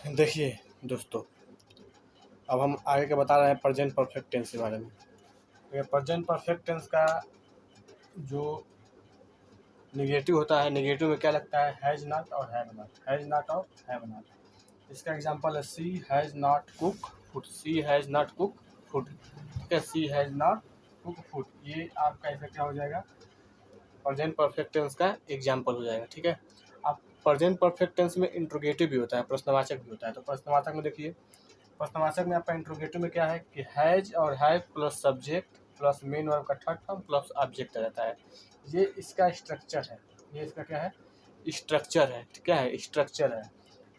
देखिए दोस्तों, अब हम आगे के बता रहे हैं प्रेजेंट परफेक्ट टेंस के बारे में। ये प्रेजेंट परफेक्ट टेंस का जो निगेटिव होता है, निगेटिव में क्या लगता है? हैज़ नॉट और हैव नॉट, हैज़ नॉट और हैव नॉट। इसका एग्जांपल है she has not cook food, she has not cook food. ठीक है, she has not cook food, ये आपका ऐसा क्या हो जाएगा? प्रेजेंट परफेक्ट टेंस का एग्जांपल हो जाएगा। ठीक है, अब प्रेजेंट परफेक्ट टेंस में इंट्रोगेटिव भी होता है, प्रश्नवाचक भी होता है। तो प्रश्नवाचक में देखिए, प्रश्नवाचक में आपका इंट्रोगेटिव में क्या है कि हैज और have plus subject plus main verb का थर्ड फॉर्म प्लस ऑब्जेक्ट रहता है। ये इसका स्ट्रक्चर है, ये इसका क्या है? स्ट्रक्चर है। क्या है? स्ट्रक्चर है।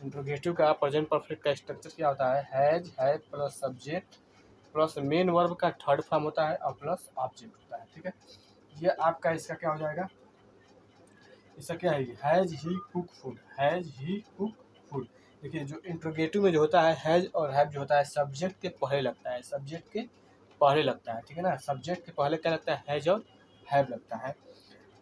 इंट्रोगेटिव का प्रेजेंट परफेक्ट का स्ट्रक्चर क्या होता है? Has have plus subject plus main verb का थर्ड फॉर्म होता है और प्लस ऑब्जेक्ट होता है। ठीक है, ये आपका इसका क्या हो जाएगा? इसका क्या है? Has he cook food, has he cook food. देखिए, जो इंट्रोगेटिव में जो होता है हैज और हैव जो होता है सब्जेक्ट के पहले लगता है, सब्जेक्ट के पहले लगता है। ठीक है ना, सब्जेक्ट के पहले क्या लगता है? हैज और हैव लगता है।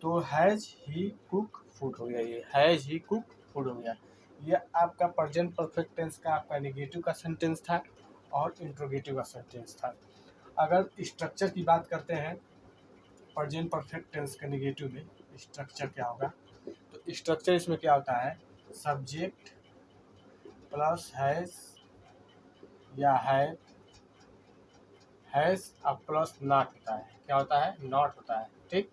तो हैज ही कुक फूड हो गया, ये हैज ही कुक फूड हो गया। ये आपका प्रेजेंट परफेक्ट टेंस का आपका नेगेटिव का सेंटेंस था और इंट्रोगेटिव का सेंटेंस था। अगर स्ट्रक्चर की बात करते हैं प्रेजेंट परफेक्ट टेंस के नेगेटिव में, स्ट्रक्चर क्या होगा? तो स्ट्रक्चर इसमें क्या होता है? सब्जेक्ट प्लस हैज या हैज और प्लस नॉट होता है। क्या होता है? नॉट होता है। ठीक,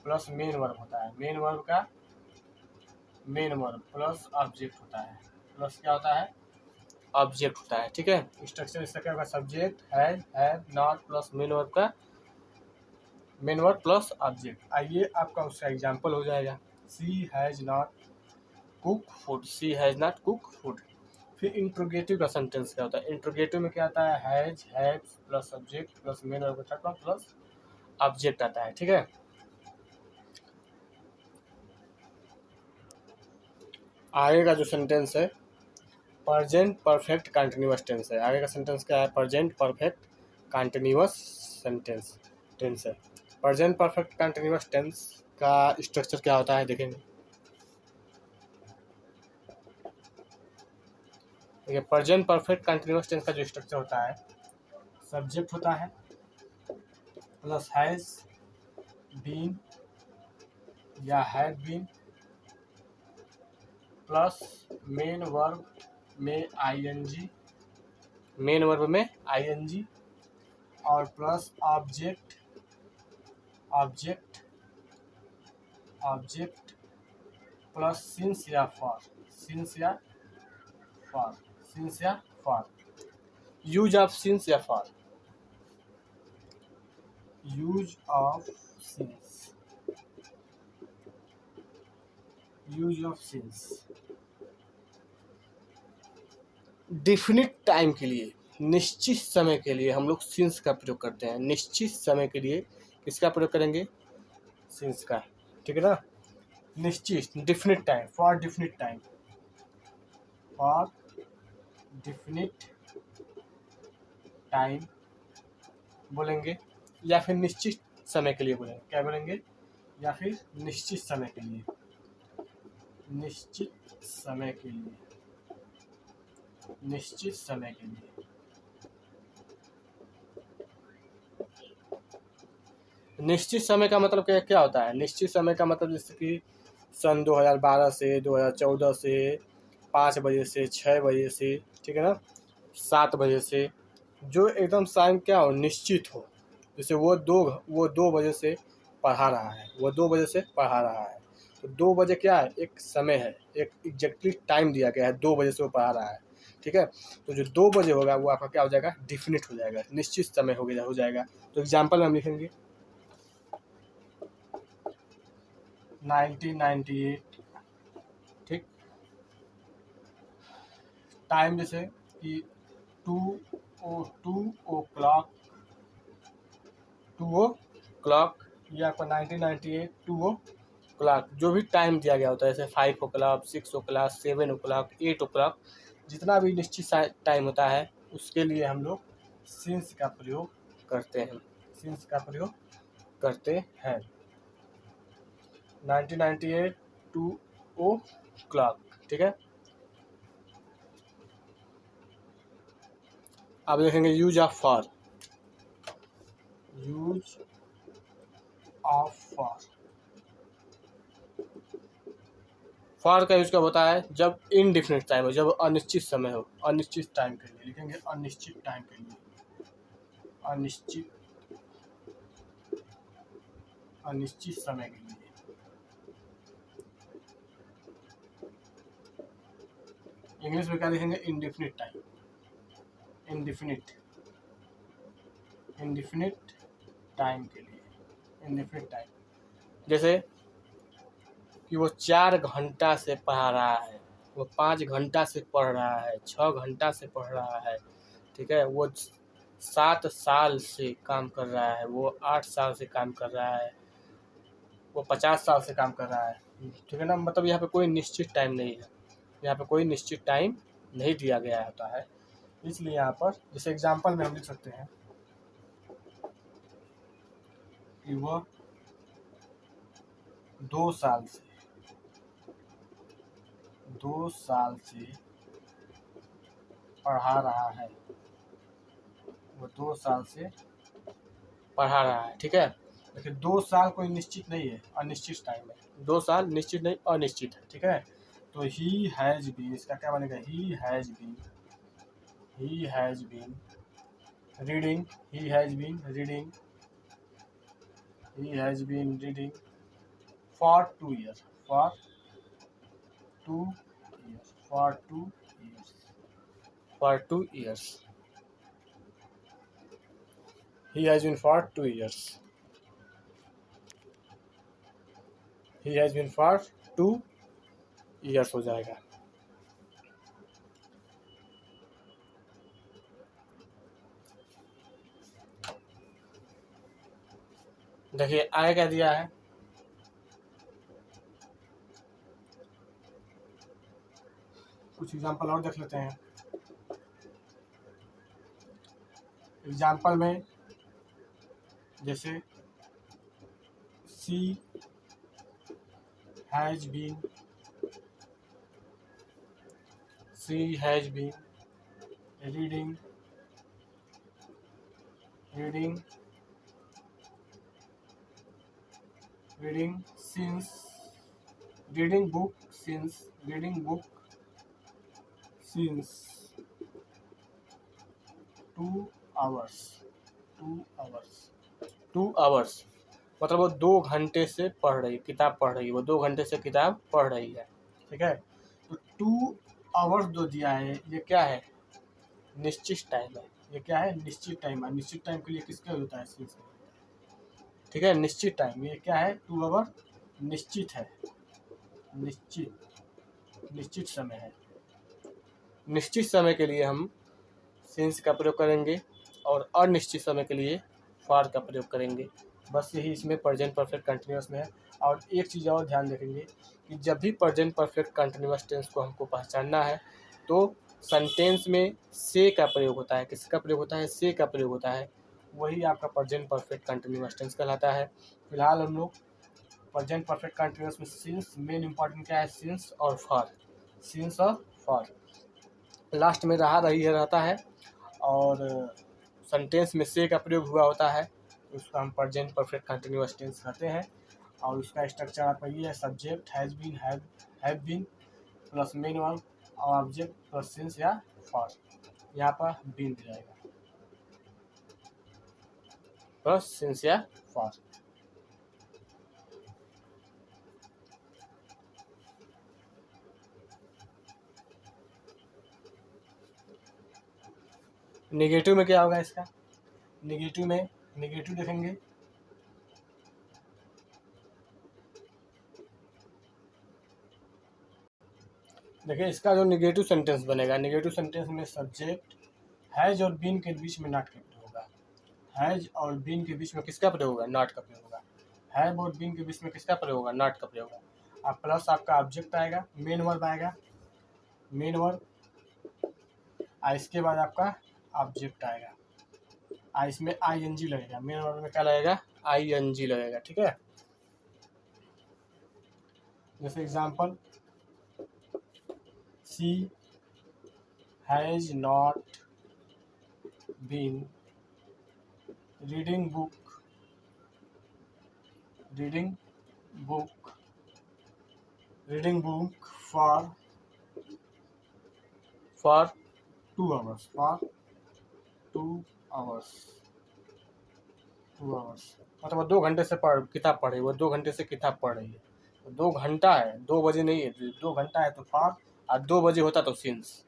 प्लस मेन वर्ब होता है, मेन वर्ब का मेन वर्ब प्लस ऑब्जेक्ट होता है, प्लस क्या होता है? ऑब्जेक्ट होता है। ठीक है, स्ट्रक्चर इसका क्या होगा? Subject has have not plus main verb का मेन वर्ब प्लस ऑब्जेक्ट। आइए आपका उसका एग्जांपल हो जाएगा, she has not cook food, she has not cook food. फिर इंट्रोगेटिव का सेंटेंस क्या होता है? इंट्रोगेटिव में क्या आता है? Has have plus subject plus main verb का थर्ड फॉर्म प्लस ऑब्जेक्ट आता है। ठीक है, आगे का जो सेंटेंस है प्रेजेंट परफेक्ट कंटिन्यूअस टेंस है। आगे का सेंटेंस क्या है? प्रेजेंट परफेक्ट कंटिन्यूअस टेंस है। प्रेजेंट परफेक्ट कंटिन्यूअस टेंस का स्ट्रक्चर क्या होता है देखेंगे। देखिए, प्रेजेंट परफेक्ट कंटिन्यूअस टेंस का जो स्ट्रक्चर होता है, सब्जेक्ट होता है प्लस हैज बीन या had been plus main verb में आईएनजी, मेन वर्ब में आईएनजी और plus object object object plus since या फॉर, सिंस या फॉर, सिंस या फॉर। यूज ऑफ सिंस या for, use of since, use of since definite time के लिए, निश्चित समय के लिए हम लोग सिंस का प्रयोग करते हैं। निश्चित समय के लिए किसका प्रयोग करेंगे? सिंस का। ठीक है ना, निश्चित, definite time, for definite time, for definite time बोलेंगे या फिर निश्चित समय के लिए बोलेंगे। क्या बोलेंगे? या फिर निश्चित समय के लिए, निश्चित समय के लिए, निश्चित समय के लिए। निश्चित समय का मतलब क्या क्या होता है? निश्चित समय का मतलब जैसे कि सन 2012 से 2014 से 5 बजे से 6 बजे से, ठीक है ना, 7 बजे से, जो एकदम टाइम क्या हो? निश्चित हो। जैसे वो 2 बजे से पढ़ा रहा है, वो 2 बजे से पढ़ा रहा है। तो 2 बजे क्या है? एक समय है, एक एग्जैक्टली टाइम दिया गया है, 2 बजे से वो पढ़ा रहा है। ठीक है, तो जो 2 बजे होगा वो आपका क्या हो जाएगा? डिफिनिट हो जाएगा, निश्चित समय हो जाएगा। तो एग्जाम्पल में हम लिखेंगे 1998। ठीक, टाइम जैसे कि 2 o'clock, 2 o'clock, ये आपका 1998 2 o'clock। जो भी टाइम दिया गया होता है जैसे 5 o'clock, 6 o'clock, 7 o'clock, 8 o'clock, जितना भी निश्चित टाइम होता है उसके लिए हम लोग सिंस का प्रयोग करते हैं, सिंस का प्रयोग करते हैं। 1998 2 o'clock। ठीक है, आप देखेंगे use of for, use of for का यूज कब होता है? जब इनडिफिनिट टाइम हो, जब अनिश्चित समय हो, अनिश्चित टाइम के लिए लिखेंगे, अनिश्चित टाइम के लिए, अनिश्चित अनिश्चित समय के लिए। इंग्लिश में क्या लिखेंगे? Indefinite time, indefinite indefinite time के लिए, इंडिफिनिट टाइम। जैसे कि वो 4 घंटा से पढ़ा रहा है, वो 5 घंटा से पढ़ रहा है, 6 घंटा से पढ़ रहा है, ठीक है। वो 7 साल से काम कर रहा है, वो 8 साल से काम कर रहा है, वो 50 साल से काम कर रहा है, ठीक है ना। मतलब यहाँ पे कोई निश्चित टाइम नहीं है, यहाँ पे कोई निश्चित टाइम नहीं दिया गया होता है। इसलिए यहाँ पर जैसे एग्जाम्पल में हम लिख सकते हैं कि वह 2 साल से पढ़ा रहा है, वो 2 साल से पढ़ा रहा है, ठीक है। देखिए 2 साल कोई निश्चित नहीं है, अनिश्चित टाइम है। 2 साल निश्चित नहीं, अनिश्चित है, ठीक है। तो ही हैज बीन, इसका क्या बनेगा? He has been reading, he has been reading for 2 years, for 2 years, he has been for 2 years, he has been for 2 years हो जाएगा। देखिए आगे क्या दिया है? कुछ एग्जांपल और देख लेते हैं। एग्जांपल में जैसे she has been reading book since 2 hours, मतलब वो 2 घंटे से पढ़ रही, किताब पढ़ रही है, वो 2 घंटे से किताब पढ़ रही है, ठीक है। तो 2 आवर्स जो दिया है ये क्या है? निश्चित टाइम है। ये क्या है? निश्चित टाइम है। निश्चित टाइम के लिए किसका होता है? ठीक है, निश्चित टाइम। ये क्या है? 2 आवर निश्चित है, निश्चित समय है। निश्चित समय के लिए हम सिंस का प्रयोग करेंगे और अनिश्चित समय के लिए फॉर का प्रयोग करेंगे। बस यही इसमें प्रेजेंट परफेक्ट कंटिन्यूअस में है। और एक चीज़ और ध्यान रखेंगे कि जब भी प्रेजेंट परफेक्ट कंटिन्यूअस टेंस को हमको पहचानना है तो सेंटेंस में से का प्रयोग होता है। किसका प्रयोग होता है? से का प्रयोग होता है। वही आपका प्रेजेंट परफेक्ट कंटिन्यूअस टेंस कहलाता है। फिलहाल हम लोग प्रेजेंट परफेक्ट कंटिन्यूअस में सिंस, मेन इंपॉर्टेंट क्या है? सिंस और फॉर। लास्ट में रहा रही है रहता है और सेंटेंस में से का प्रयोग हुआ होता है, उसको हम प्रेजेंट परफेक्ट कंटिन्यूअस टेंस कहते हैं। और उसका स्ट्रक्चर आपका ये है: subject has been, have been plus main verb और ऑब्जेक्ट प्लस सिंस या फॉर। यहाँ पर बीन भी रहेगा प्लस सिंस या फॉर। नेगेटिव में क्या होगा इसका? नेगेटिव देखेंगे देखिए इसका जो नेगेटिव सेंटेंस बनेगा, नेगेटिव सेंटेंस में सब्जेक्ट हैज और बीन के बीच में नॉट का प्रयोग होगा। हैज और बीन के बीच में किसका प्रयोग होगा? नॉट का प्रयोग होगा। हैव और बीन के बीच में किसका प्रयोग होगा? नॉट का प्रयोग होगा। अब प्लस आपका ऑब्जेक्ट आएगा, मेन वर्ब आएगा, मेन वर्ब, इसके बाद आपका ऑब्जेक्ट आएगा, इसमें ING लगेगा। मेन वर्ब में क्या लगेगा? ING लगेगा, ठीक है। जैसे example, she has not been reading book reading book reading book for 2 hours for 2 hours 2 hours मतलब वो 2 घंटे से किताब पढ़ रही है, वो 2 घंटे से किताब पढ़ रही है। 2 घंटा है, 2 बजे नहीं है, 2 घंटा है तो फॉर, और 2 बजे होता तो सिंस।